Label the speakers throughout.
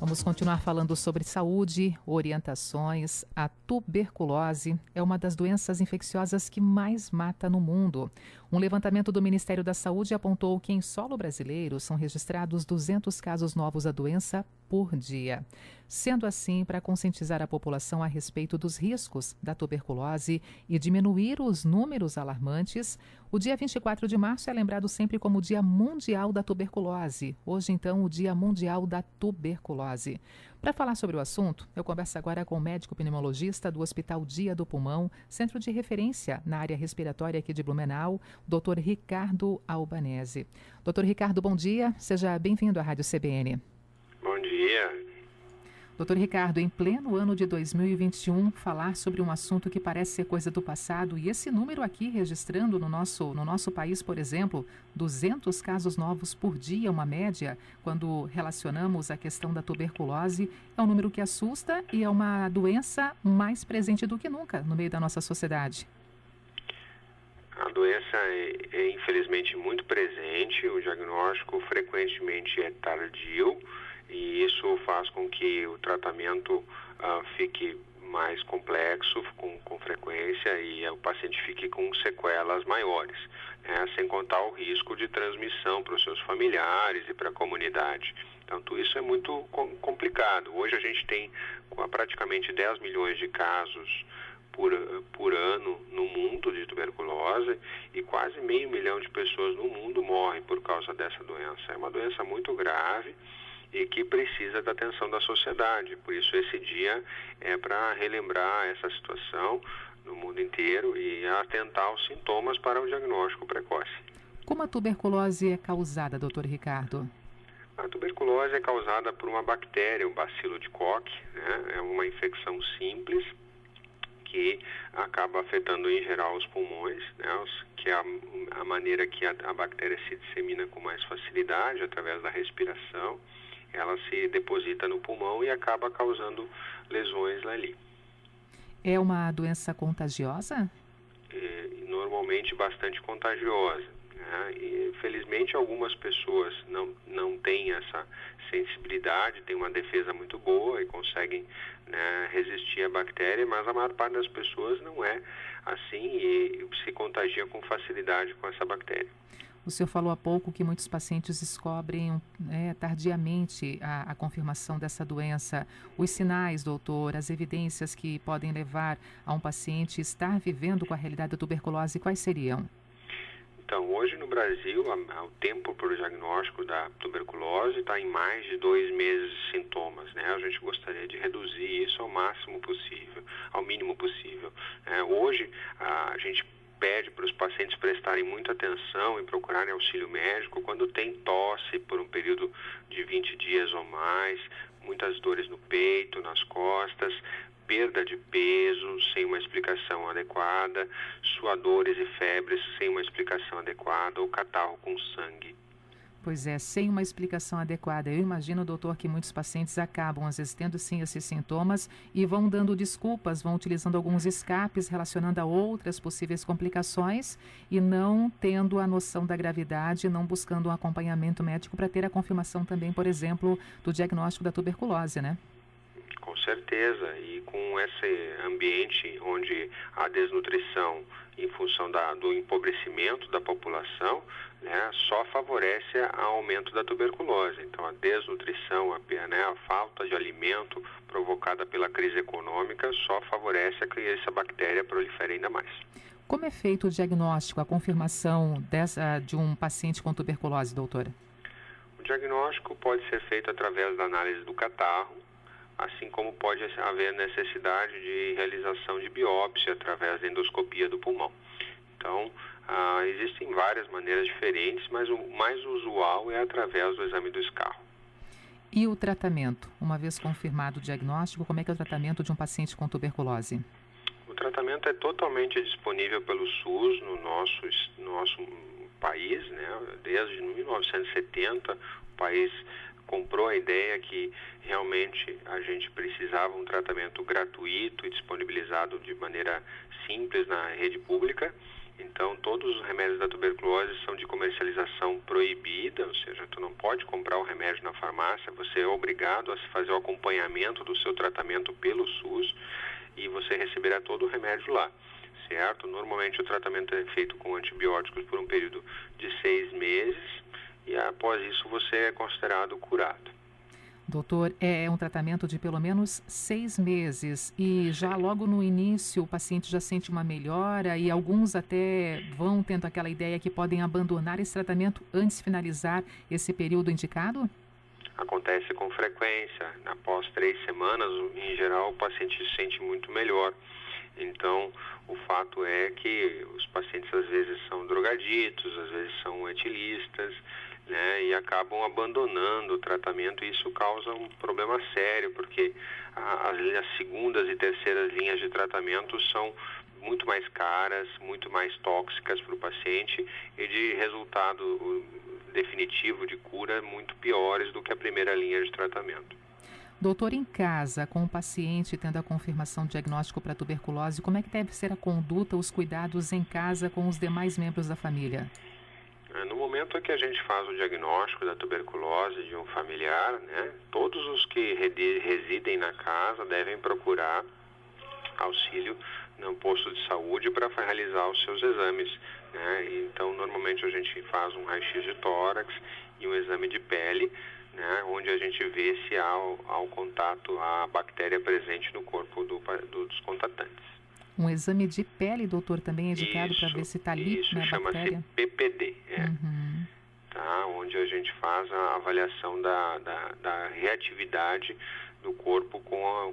Speaker 1: Vamos continuar falando sobre saúde, orientações. A tuberculose é uma das doenças infecciosas que mais mata no mundo. Um levantamento do Ministério da Saúde apontou que em solo brasileiro são registrados 200 casos novos da doença por dia. Sendo assim, para conscientizar a população a respeito dos riscos da tuberculose e diminuir os números alarmantes, o dia 24 de março é lembrado sempre como o Dia Mundial da Tuberculose. Hoje, então, o Dia Mundial da Tuberculose. Para falar sobre o assunto, eu converso agora com o médico pneumologista do Hospital Dia do Pulmão, centro de referência na área respiratória aqui de Blumenau, Dr. Ricardo Albanese. Dr. Ricardo, bom dia. Seja bem-vindo à Rádio CBN.
Speaker 2: Bom dia.
Speaker 1: Doutor Ricardo, em pleno ano de 2021, falar sobre um assunto que parece ser coisa do passado e esse número aqui registrando no nosso país, por exemplo, 200 casos novos por dia, uma média, quando relacionamos a questão da tuberculose, é um número que assusta e é uma doença mais presente do que nunca no meio da nossa sociedade.
Speaker 2: A doença é infelizmente muito presente, o diagnóstico frequentemente é tardio, e isso faz com que o tratamento fique mais complexo com frequência e o paciente fique com sequelas maiores, né? Sem contar o risco de transmissão para os seus familiares e para a comunidade. Então, tudo isso é muito complicado. Hoje a gente tem praticamente 10 milhões de casos por ano no mundo de tuberculose e quase 500 mil de pessoas no mundo morrem por causa dessa doença. É uma doença muito grave e que precisa da atenção da sociedade. Por isso esse dia é para relembrar essa situação no mundo inteiro e atentar aos sintomas para o diagnóstico precoce.
Speaker 1: Como a tuberculose é causada, doutor Ricardo?
Speaker 2: A tuberculose é causada por uma bactéria, o bacilo de Koch, né? É uma infecção simples que acaba afetando em geral os pulmões, né? Que é a maneira que a bactéria se dissemina com mais facilidade através da respiração. Ela se deposita no pulmão e acaba causando lesões ali.
Speaker 1: É uma doença contagiosa?
Speaker 2: Normalmente bastante contagiosa, né? E, felizmente algumas pessoas não têm essa sensibilidade, têm uma defesa muito boa e conseguem, né, resistir à bactéria, mas a maior parte das pessoas não é assim e se contagia com facilidade com essa bactéria.
Speaker 1: O senhor falou há pouco que muitos pacientes descobrem tardiamente a confirmação dessa doença. Os sinais, doutor, as evidências que podem levar a um paciente estar vivendo com a realidade da tuberculose, quais seriam?
Speaker 2: Então, hoje no Brasil, o tempo para o diagnóstico da tuberculose está em mais de 2 meses de sintomas, né? A gente gostaria de reduzir isso ao máximo possível, ao mínimo possível. Hoje, a gente pede para os pacientes prestarem muita atenção e procurarem auxílio médico quando tem tosse por um período de 20 dias ou mais, muitas dores no peito, nas costas, perda de peso sem uma explicação adequada, suadores e febres sem uma explicação adequada ou catarro com sangue.
Speaker 1: Pois é, sem uma explicação adequada. Eu imagino, doutor, que muitos pacientes acabam, às vezes, tendo sim esses sintomas e vão dando desculpas, vão utilizando alguns escapes relacionando a outras possíveis complicações e não tendo a noção da gravidade, não buscando um acompanhamento médico para ter a confirmação também, por exemplo, do diagnóstico da tuberculose, né?
Speaker 2: Com certeza, e com esse ambiente onde a desnutrição, em função do empobrecimento da população, né, só favorece o aumento da tuberculose. Então, a desnutrição, a falta de alimento provocada pela crise econômica só favorece que essa bactéria prolifere ainda mais.
Speaker 1: Como é feito o diagnóstico, a confirmação de um paciente com tuberculose, doutora?
Speaker 2: O diagnóstico pode ser feito através da análise do catarro, assim como pode haver necessidade de realização de biópsia através da endoscopia do pulmão. Então, existem várias maneiras diferentes, mas o mais usual é através do exame do escarro.
Speaker 1: E o tratamento? Uma vez confirmado o diagnóstico, como é que é o tratamento de um paciente com tuberculose?
Speaker 2: O tratamento é totalmente disponível pelo SUS no nosso país, né? Desde 1970, o país comprou a ideia que realmente a gente precisava um tratamento gratuito e disponibilizado de maneira simples na rede pública Então, todos os remédios da tuberculose são de comercialização proibida, ou seja, tu não pode comprar o remédio na farmácia, você é obrigado a fazer o acompanhamento do seu tratamento pelo SUS e você receberá todo o remédio lá, certo? Normalmente o tratamento é feito com antibióticos por um período de 6 meses e após isso você é considerado curado.
Speaker 1: Doutor, é um tratamento de pelo menos 6 meses e já logo no início o paciente já sente uma melhora e alguns até vão tendo aquela ideia que podem abandonar esse tratamento antes de finalizar esse período indicado?
Speaker 2: Acontece com frequência. Após 3 semanas, em geral, o paciente se sente muito melhor. Então, o fato é que os pacientes às vezes são drogaditos, às vezes são etilistas, né, e acabam abandonando o tratamento, e isso causa um problema sério, porque as segundas e terceiras linhas de tratamento são muito mais caras, muito mais tóxicas para o paciente e de resultado definitivo de cura muito piores do que a primeira linha de tratamento.
Speaker 1: Doutor, em casa, com o paciente tendo a confirmação de diagnóstico para tuberculose, como é que deve ser a conduta, os cuidados em casa com os demais membros da família?
Speaker 2: No momento em que a gente faz o diagnóstico da tuberculose de um familiar, né, todos os que residem na casa devem procurar auxílio no posto de saúde para realizar os seus exames, né? Então, normalmente a gente faz um raio-x de tórax e um exame de pele, né, onde a gente vê se há o contato, a bactéria presente no corpo dos contatantes.
Speaker 1: Um exame de pele, doutor, também é indicado para ver se está ali,
Speaker 2: isso,
Speaker 1: né, a bactéria?
Speaker 2: Isso, chama-se PPD, tá? Onde a gente faz a avaliação da reatividade do corpo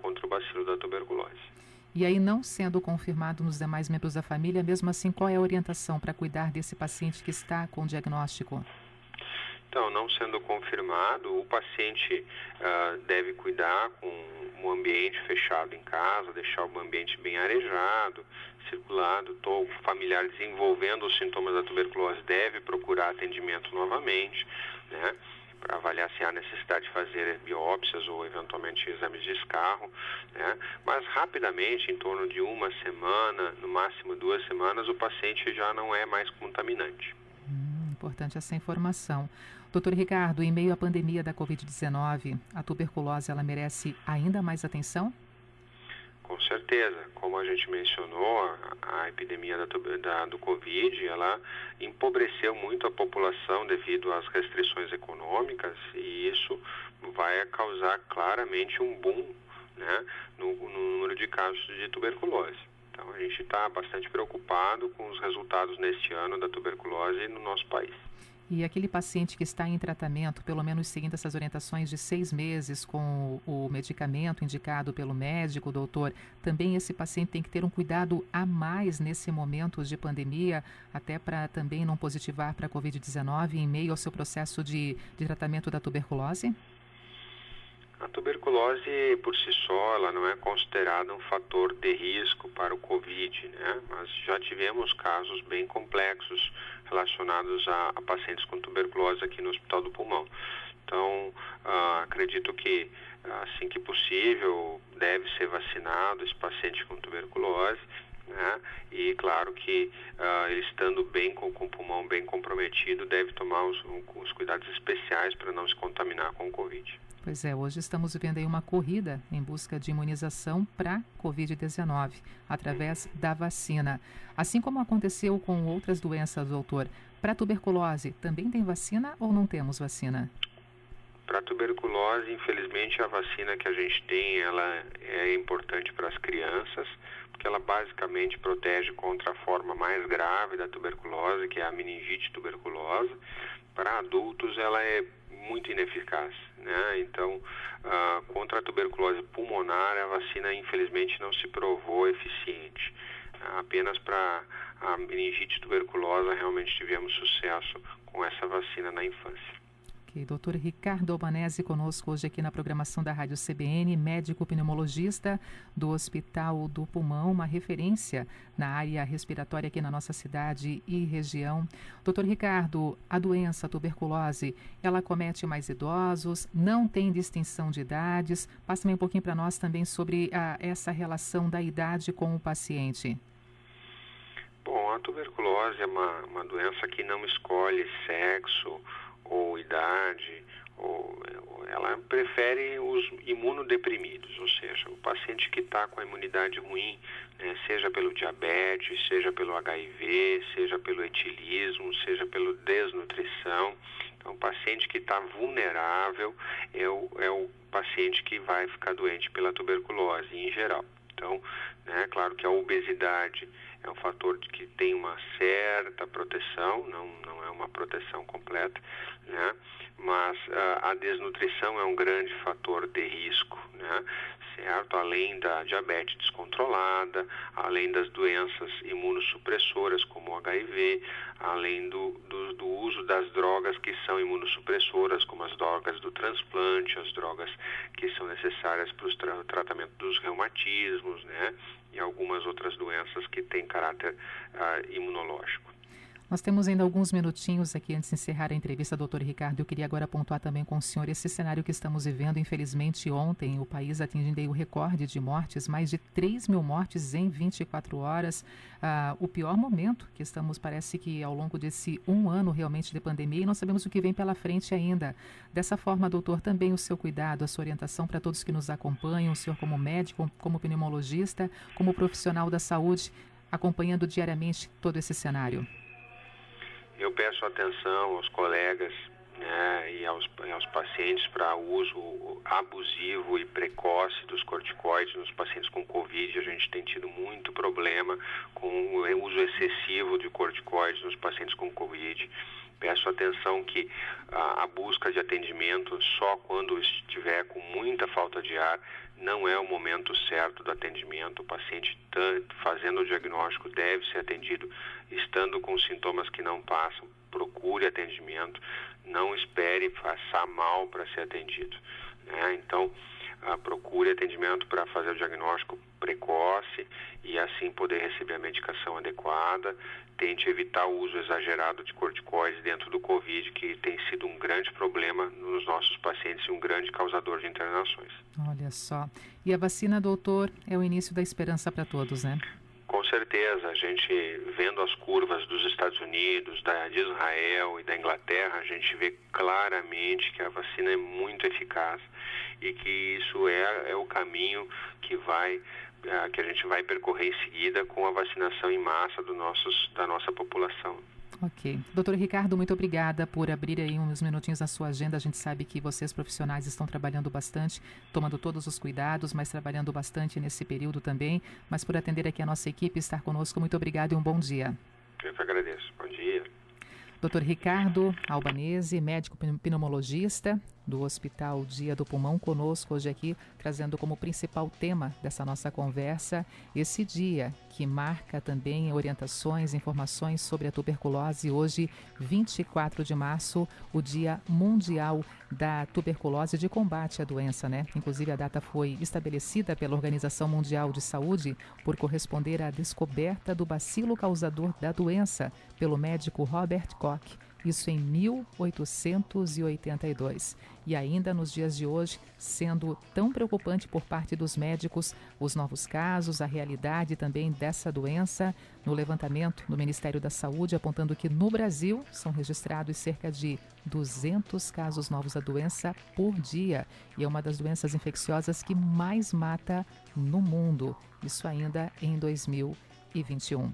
Speaker 2: contra o bacilo da tuberculose.
Speaker 1: E aí, não sendo confirmado nos demais membros da família, mesmo assim, qual é a orientação para cuidar desse paciente que está com o diagnóstico?
Speaker 2: Então, não sendo confirmado, o paciente deve cuidar com um ambiente fechado em casa, deixar o ambiente bem arejado, circulado. O familiar desenvolvendo os sintomas da tuberculose deve procurar atendimento novamente, né, para avaliar se há necessidade de fazer biópsias ou eventualmente exames de escarro, né? Mas rapidamente, em torno de 1 semana, no máximo 2 semanas, o paciente já não é mais contaminante.
Speaker 1: Importante essa informação. Doutor Ricardo, em meio à pandemia da Covid-19, a tuberculose ela merece ainda mais atenção?
Speaker 2: Com certeza. Como a gente mencionou, a epidemia do Covid, ela empobreceu muito a população devido às restrições econômicas e isso vai causar claramente um boom, né, no número de casos de tuberculose. Então, a gente está bastante preocupado com os resultados neste ano da tuberculose no nosso país.
Speaker 1: E aquele paciente que está em tratamento, pelo menos seguindo essas orientações de 6 meses com o medicamento indicado pelo médico, doutor, também esse paciente tem que ter um cuidado a mais nesse momento de pandemia, até para também não positivar para a Covid-19 em meio ao seu processo de tratamento da tuberculose?
Speaker 2: A tuberculose, por si só, ela não é considerada um fator de risco para o Covid, né? Mas já tivemos casos bem complexos relacionados a pacientes com tuberculose aqui no Hospital do Pulmão. Então, acredito que, assim que possível, deve ser vacinado esse paciente com tuberculose, né? E claro que ele estando bem com o pulmão bem comprometido, deve tomar os cuidados especiais para não se contaminar com o Covid.
Speaker 1: Pois é, hoje estamos vivendo aí uma corrida em busca de imunização para Covid-19, através da vacina. Assim como aconteceu com outras doenças, doutor, para tuberculose, também tem vacina ou não temos vacina?
Speaker 2: Para tuberculose, infelizmente, a vacina que a gente tem, ela é importante para as crianças, porque ela basicamente protege contra a forma mais grave da tuberculose, que é a meningite tuberculosa. Para adultos, ela é muito ineficaz, né? Então, contra a tuberculose pulmonar, a vacina, infelizmente, não se provou eficiente. Apenas para a meningite tuberculosa, realmente tivemos sucesso com essa vacina na infância.
Speaker 1: Ok, doutor Ricardo Albanese conosco hoje aqui na programação da Rádio CBN, médico pneumologista do Hospital do Pulmão, uma referência na área respiratória aqui na nossa cidade e região. Doutor Ricardo, a doença, a tuberculose, ela acomete mais idosos, não tem distinção de idades. Passe um pouquinho para nós também sobre essa relação da idade com o paciente.
Speaker 2: Bom, a tuberculose é uma doença que não escolhe sexo ou idade, ela prefere os imunodeprimidos, ou seja, o paciente que está com a imunidade ruim, né, seja pelo diabetes, seja pelo HIV, seja pelo etilismo, seja pela desnutrição. Então, o paciente que está vulnerável é o paciente que vai ficar doente pela tuberculose, em geral. Então, né, claro que a obesidade é um fator que tem uma certa proteção, não é uma proteção completa, né? Mas a desnutrição é um grande fator de risco, né? Certo? Além da diabetes descontrolada, além das doenças imunossupressoras como o HIV, além do uso das drogas que são imunossupressoras, como as drogas do transplante, as drogas que são necessárias para o tratamento dos reumatismos, né? E algumas outras doenças que têm caráter imunológico.
Speaker 1: Nós temos ainda alguns minutinhos aqui antes de encerrar a entrevista, doutor Ricardo. Eu queria agora pontuar também com o senhor esse cenário que estamos vivendo. Infelizmente, ontem o país atingiu o recorde de mortes, mais de 3.000 mortes em 24 horas. O pior momento que estamos, parece que ao longo desse um ano realmente de pandemia, e nós sabemos o que vem pela frente ainda. Dessa forma, doutor, também o seu cuidado, a sua orientação para todos que nos acompanham, o senhor como médico, como pneumologista, como profissional da saúde, acompanhando diariamente todo esse cenário.
Speaker 2: Eu peço atenção aos colegas, né, e aos pacientes para o uso abusivo e precoce dos corticoides nos pacientes com Covid. A gente tem tido muito problema com o uso excessivo de corticoides nos pacientes com Covid. Peço atenção que a busca de atendimento só quando estiver com muita falta de ar não é o momento certo do atendimento. O paciente fazendo o diagnóstico deve ser atendido estando com sintomas que não passam. Procure atendimento, não espere passar mal para ser atendido, né? Então, procure atendimento para fazer o diagnóstico precoce e assim poder receber a medicação adequada. Tente evitar o uso exagerado de corticoides dentro do Covid, que tem sido um grande problema nos nossos pacientes e um grande causador de internações.
Speaker 1: Olha só. E a vacina, doutor, é o início da esperança para todos, né?
Speaker 2: Com certeza, a gente vendo as curvas dos Estados Unidos, de Israel e da Inglaterra, a gente vê claramente que a vacina é muito eficaz e que isso é o caminho que a gente vai percorrer em seguida com a vacinação em massa da nossa população.
Speaker 1: Ok. Doutor Ricardo, muito obrigada por abrir aí uns minutinhos na sua agenda. A gente sabe que vocês profissionais estão trabalhando bastante, tomando todos os cuidados, mas trabalhando bastante nesse período também. Mas por atender aqui a nossa equipe e estar conosco, muito obrigado e um bom dia.
Speaker 2: Eu que agradeço. Bom dia.
Speaker 1: Dr. Ricardo Albanese, médico pneumologista do Hospital Dia do Pulmão, conosco hoje aqui, trazendo como principal tema dessa nossa conversa esse dia que marca também orientações, informações sobre a tuberculose. Hoje, 24 de março, o Dia Mundial da Tuberculose, de combate à doença, né? Inclusive, a data foi estabelecida pela Organização Mundial de Saúde por corresponder à descoberta do bacilo causador da doença pelo médico Robert Koch. Isso em 1882. E ainda nos dias de hoje, sendo tão preocupante por parte dos médicos, os novos casos, a realidade também dessa doença, no levantamento do Ministério da Saúde, apontando que no Brasil são registrados cerca de 200 casos novos da doença por dia. E é uma das doenças infecciosas que mais mata no mundo. Isso ainda em 2021.